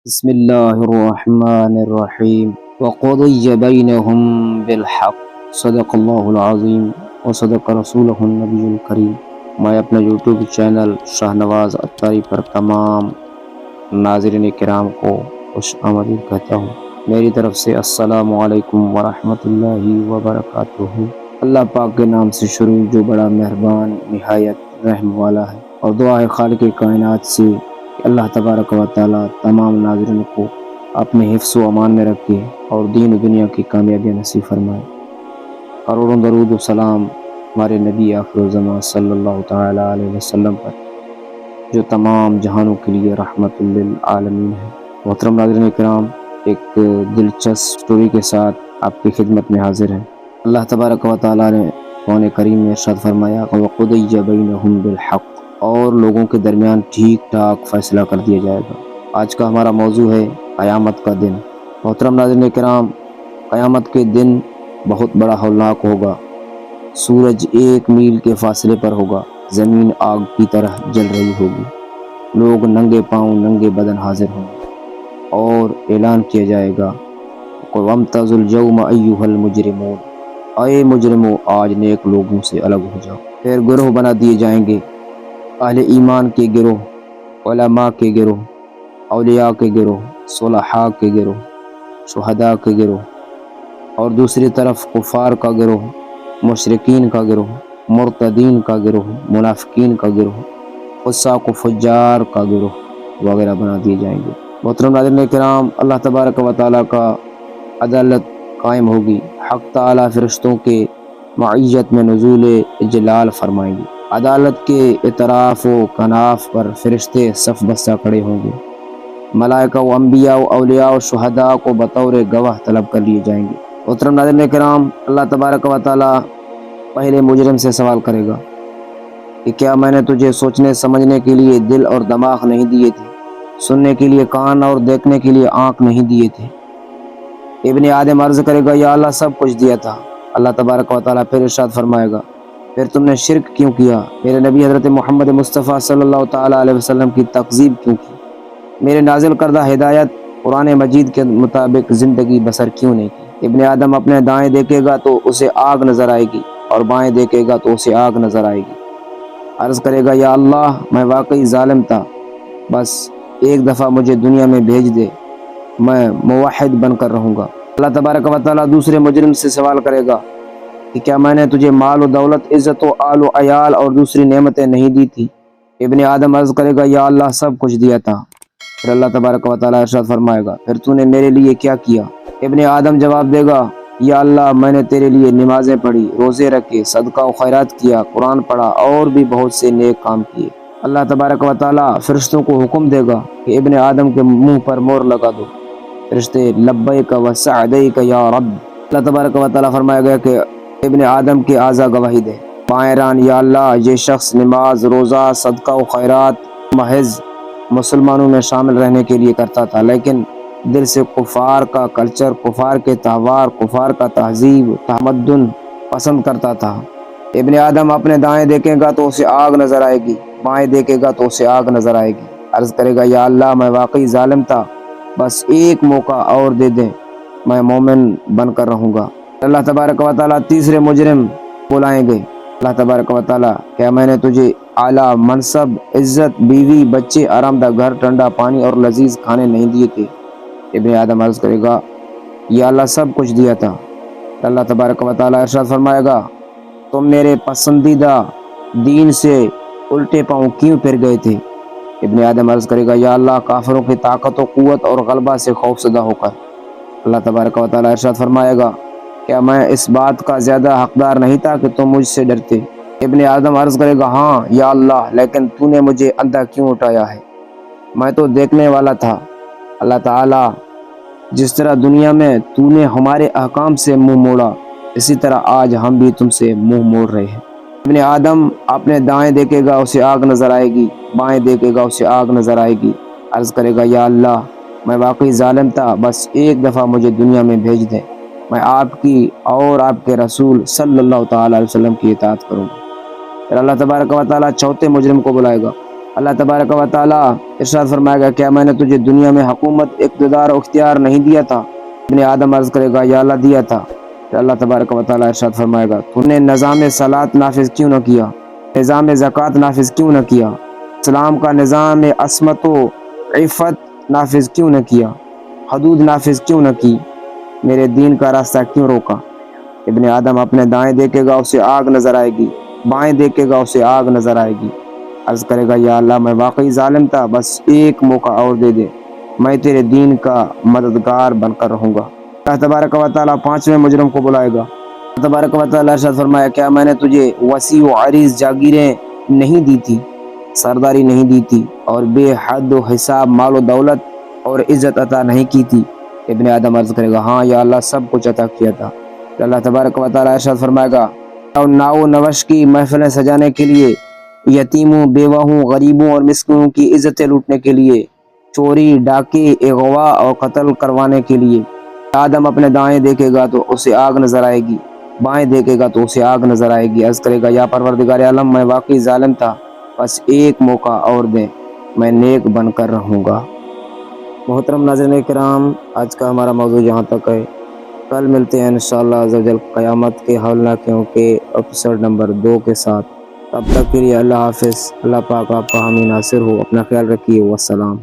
بسم اللہ الرحمن الرحیم وقضی بینہم بالحق صدق اللہ العظیم وصدق رسولہ النبی الکریم۔ میں اپنے یوٹیوب چینل شاہنواز اتاری پر تمام ناظرین کرام کو خوش آمدید کہتا ہوں۔ میری طرف سے السلام علیکم ورحمۃ اللہ وبرکاتہ۔ اللہ پاک کے نام سے شروع جو بڑا مہربان نہایت رحم والا ہے، اور دعا ہے خالق کائنات سے کہ اللہ تبارک و تعالیٰ تمام ناظرین کو اپنے حفظ و امان میں رکھے اور دین و دنیا کی کامیابی نصیب فرمائے۔ کروڑوں درود و سلام ہمارے نبی آخر الزمان صلی اللہ تعالیٰ علیہ وسلم پر، جو تمام جہانوں کے لیے رحمت للعالمین ہے۔ محترم ناظرین کرام، ایک دلچسپ سٹوری کے ساتھ آپ کی خدمت میں حاضر ہیں۔ اللہ تبارک و تعالیٰ نے قرآن کریم میں ارشاد فرمایا وَقُضِیَ بَیْنَهُم بِالْحَقِّ، اور لوگوں کے درمیان ٹھیک ٹھاک فیصلہ کر دیا جائے گا۔ آج کا ہمارا موضوع ہے قیامت کا دن۔ محترم ناظرین کرام، قیامت کے دن بہت بڑا ہولناک ہوگا۔ سورج 1 میل کے فاصلے پر ہوگا، زمین آگ کی طرح جل رہی ہوگی، لوگ ننگے پاؤں ننگے بدن حاضر ہوں گے اور اعلان کیا جائے گا وَامْتَازُوا الْيَوْمَ أَيُّهَا الْمُجْرِمُونَ، اے مجرموں آج نیک لوگوں سے الگ ہو جاؤ۔ پھر گروہ بنا دیے جائیں گے، اہل ایمان کے گروہ، علماء کے گروہ، اولیاء کے گروہ، صلحاء کے گروہ، شہداء کے گروہ، اور دوسری طرف کفار کا گروہ، مشرکین کا گروہ، مرتدین کا گروہ، منافقین کا گروہ، فساق و فجار کا گروہ وغیرہ بنا دیے جائیں گے۔ محترم ناظرین کرام، اللہ تبارک و تعالیٰ کا عدالت قائم ہوگی۔ حق تعالیٰ فرشتوں کے معیت میں نزول جلال فرمائیں گے۔ عدالت کے اطراف و کناف پر فرشتے صف بستہ کھڑے ہوں گے۔ ملائکہ و انبیاء و اولیاء و شہداء کو بطور گواہ طلب کر لیے جائیں گے۔ محترم ناظرین کرام، اللہ تبارک و تعالیٰ پہلے مجرم سے سوال کرے گا کہ کیا میں نے تجھے سوچنے سمجھنے کے لیے دل اور دماغ نہیں دیے تھے، سننے کے لیے کان اور دیکھنے کے لیے آنکھ نہیں دیے تھے؟ ابن آدم عرض کرے گا یا اللہ سب کچھ دیا تھا۔ اللہ تبارک و تعالیٰ پھر ارشاد فرمائے گا پھر تم نے شرک کیوں کیا، میرے نبی حضرت محمد مصطفیٰ صلی اللہ تعالیٰ علیہ وسلم کی تکذیب کیوں کی، میرے نازل کردہ ہدایت قرآن مجید کے مطابق زندگی بسر کیوں نہیں کی؟ ابن آدم اپنے دائیں دیکھے گا تو اسے آگ نظر آئے گی، اور بائیں دیکھے گا تو اسے آگ نظر آئے گی۔ عرض کرے گا یا اللہ میں واقعی ظالم تھا، بس ایک دفعہ مجھے دنیا میں بھیج دے، میں موحد بن کر رہوں گا۔ اللہ تبارک و تعالیٰ دوسرے مجرم سے سوال کرے گا کہ کیا میں نے تجھے مال و دولت، عزت و آل و عیال اور دوسری نعمتیں نہیں دی تھی؟ ابن آدم عرض کرے گا یا اللہ سب کچھ دیا تھا۔ پھر اللہ تبارک و تعالیٰ ارشاد فرمائے گا پھر تو نے میرے لیے کیا کیا؟ ابن آدم جواب دے گا یا اللہ میں نے تیرے لیے نمازیں پڑھی، روزے رکھے، صدقہ و خیرات کیا، قرآن پڑھا اور بھی بہت سے نیک کام کیے۔ اللہ تبارک و تعالیٰ فرشتوں کو حکم دے گا کہ ابن آدم کے منہ پر مہر لگا دو۔ فرشتے لبیک و سعدیک یا رب۔ اللہ تبارک و تعالیٰ فرمائے گا کہ ابن آدم کے اعضا گواہی دے۔ بائیں ران یا اللہ یہ شخص نماز، روزہ، صدقہ و خیرات محض مسلمانوں میں شامل رہنے کے لیے کرتا تھا، لیکن دل سے کفار کا کلچر، کفار کے تہوار، کفار کا تہذیب تمدن پسند کرتا تھا۔ ابن آدم اپنے دائیں دیکھے گا تو اسے آگ نظر آئے گی، بائیں دیکھے گا تو اسے آگ نظر آئے گی۔ عرض کرے گا یا اللہ میں واقعی ظالم تھا، بس ایک موقع اور دے دیں، میں مومن بن کر رہوں گا۔ اللہ تبارک و تعالیٰ تیسرے مجرم بلائیں گے۔ اللہ تبارک و تعالیٰ کیا میں نے تجھے اعلیٰ منصب، عزت، بیوی، بچے، آرام دہ گھر، ٹھنڈا پانی اور لذیذ کھانے نہیں دیے تھے؟ ابن آدم عرض کرے گا یا اللہ سب کچھ دیا تھا۔ اللہ تبارک و تعالیٰ ارشاد فرمائے گا تم میرے پسندیدہ دین سے الٹے پاؤں کیوں پھر گئے تھے؟ ابن آدم عرض کرے گا یا اللہ کافروں کی طاقت و قوت اور غلبہ سے خوف زدہ ہو کر۔ اللہ تبارک و تعالیٰ ارشاد فرمائے گا کیا میں اس بات کا زیادہ حقدار نہیں تھا کہ تم مجھ سے ڈرتے؟ ابن آدم عرض کرے گا ہاں یا اللہ، لیکن تو نے مجھے اندھا کیوں اٹھایا ہے، میں تو دیکھنے والا تھا۔ اللہ تعالیٰ جس طرح دنیا میں تو نے ہمارے احکام سے منہ موڑا، اسی طرح آج ہم بھی تم سے منہ موڑ رہے ہیں۔ ابن آدم اپنے دائیں دیکھے گا اسے آگ نظر آئے گی، بائیں دیکھے گا اسے آگ نظر آئے گی۔ عرض کرے گا یا اللہ میں واقعی ظالم تھا، بس ایک دفعہ مجھے دنیا میں بھیج دیں، میں آپ کی اور آپ کے رسول صلی اللہ تعالیٰ علیہ وسلم کی اطاعت کروں گا۔ پھر اللہ تبارک و تعالیٰ چوتھے مجرم کو بلائے گا۔ اللہ تبارک و تعالیٰ ارشاد فرمائے گا کیا میں نے تجھے دنیا میں حکومت اقتدار و اختیار نہیں دیا تھا؟ ابن آدم عرض کرے گا یا اللہ دیا تھا۔ پھر اللہ تبارک و تعالیٰ ارشاد فرمائے گا تو نے نظام صلاۃ نافذ کیوں نہ کیا، نظام زکوٰۃ نافذ کیوں نہ کیا، اسلام کا نظام عصمت و عفت نافذ کیوں نہ کیا، حدود نافذ کیوں نہ کی، میرے دین کا راستہ کیوں روکا؟ ابن آدم اپنے دائیں دیکھے گا اسے آگ نظر آئے گی، بائیں دیکھے گا اسے آگ نظر آئے گی، عرض کرے گا یا اللہ میں واقعی ظالم تھا، بس ایک موقع اور دے دے، میں تیرے دین کا مددگار بن کر رہوں گا۔ اللہ تبارک و تعالیٰ پانچویں مجرم کو بلائے گا۔ اللہ تبارک و تعالیٰ ارشاد فرمایا کیا میں نے تجھے وسیع و عریض جاگیریں نہیں دی تھی، سرداری نہیں دی تھی، اور بے حد و حساب مال و دولت اور عزت عطا نہیں کی تھی؟ ابن آدم عرض کرے گا ہاں یا اللہ سب کچھ عطا کیا تھا۔ اللہ تبارک و تعالیٰ ارشاد فرمائے گا ناؤ نوش کی محفلیں سجانے کے لیے، یتیموں، بیواہوں، غریبوں اور مسکینوں کی عزتیں لوٹنے کے لیے، چوری، ڈاکے، اغوا اور قتل کروانے کے لیے۔ آدم اپنے دائیں دیکھے گا تو اسے آگ نظر آئے گی، بائیں دیکھے گا تو اسے آگ نظر آئے گی، عرض کرے گا یا پروردگار عالم میں واقعی ظالم تھا، بس ایک موقع اور دیں، میں نیک بن کر رہوں گا۔ محترم ناظرین کرام، آج کا ہمارا موضوع یہاں تک ہے، کل ملتے ہیں انشاءاللہ عزوجل قیامت کے ہولناکیوں کے ایپیسوڈ نمبر 2 کے ساتھ۔ تب تک کے لیے اللہ حافظ، اللہ پاک آپ کا حامی ناصر ہو، اپنا خیال رکھیے، والسلام۔